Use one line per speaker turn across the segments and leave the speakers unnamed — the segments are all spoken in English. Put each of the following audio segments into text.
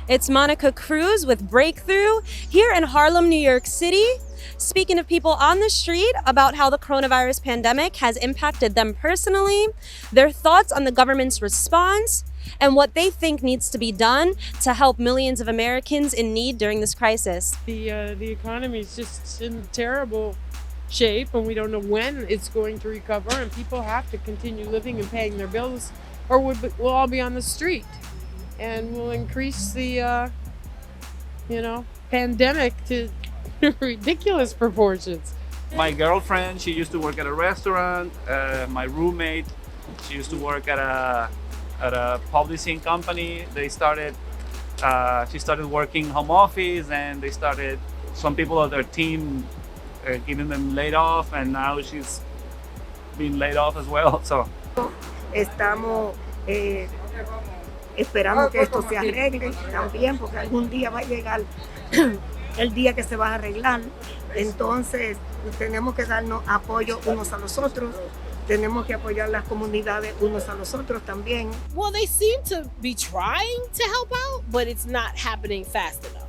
It's Monica Cruz with Breakthrough here in Harlem, New York City, speaking to people on the street about how the coronavirus pandemic has impacted them personally, their thoughts on the government's response, and what they think needs to be done to help millions of Americans in need during this crisis.
The economy is just in terrible shape, and we don't know when it's going to recover, and people have to continue living and paying their bills, or we'll all be on the street, and we'll increase the pandemic to ridiculous proportions.
My girlfriend, she used to work at a restaurant. My roommate, she used to work at a publishing company. She started working home office, and some people of their team getting them laid off, and now she's been laid off as well. So
estamos esperando que esto se arregle también, porque algún día va a llegar el día que se va a arreglar. Entonces tenemos que darnos apoyo unos a los otros. Tenemos que apoyar las comunidades unos a los otros también.
Well, they seem to be trying to help out, but it's not happening fast enough.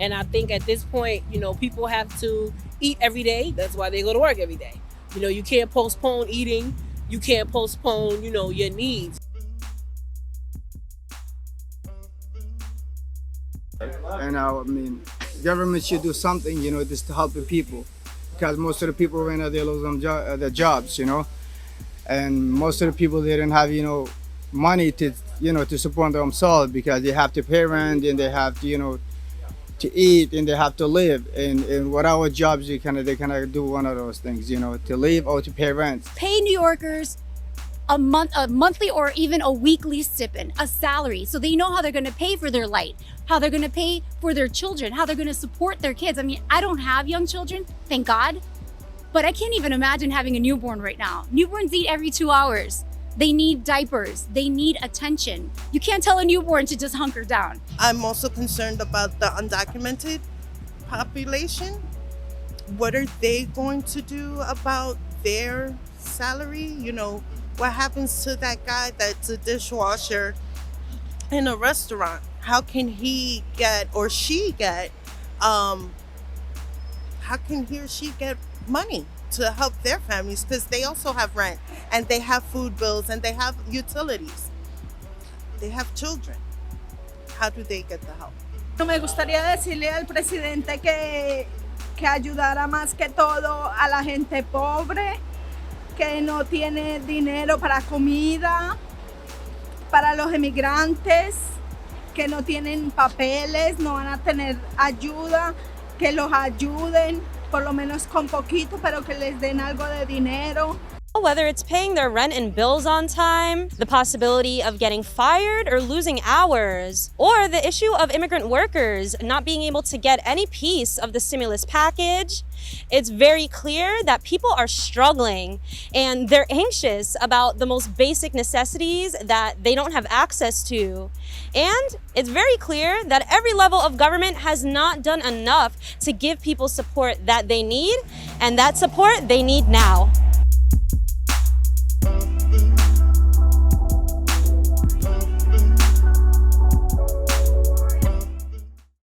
And I think at this point, people have to eat every day. That's why they go to work every day. You can't postpone eating. You can't postpone, your needs.
And government should do something, just to help the people, because most of the people right now, they lose their jobs, and most of the people, they don't have, money to support themselves, because they have to pay rent, and they have to, to eat, and they have to live. And what our jobs, they kind of do one of those things, to live or to pay rent.
Pay New Yorkers a monthly or even a weekly stipend, a salary, so they know how they're going to pay for their light, how they're going to pay for their children, how they're going to support their kids. I mean, I don't have young children, thank God, but I can't even imagine having a newborn right now. Newborns eat every 2 hours. They need diapers. They need attention. You can't tell a newborn to just hunker down.
I'm also concerned about the undocumented population. What are they going to do about their salary? What happens to that guy that's a dishwasher in a restaurant? How can he get, or she get, how can he or she get money to help their families? Because they also have rent, and they have food bills, and they have utilities. They have children. How do they get the help?
Me gustaría decirle al presidente que ayudara más que todo a la gente pobre, que no tiene dinero para comida, para los emigrantes que no tienen papeles, no van a tener ayuda, que los ayuden, por lo menos con poquito, pero que les den algo de dinero.
Whether it's paying their rent and bills on time, the possibility of getting fired or losing hours, or the issue of immigrant workers not being able to get any piece of the stimulus package, it's very clear that people are struggling, and they're anxious about the most basic necessities that they don't have access to. And it's very clear that every level of government has not done enough to give people support that they need, and that support they need now.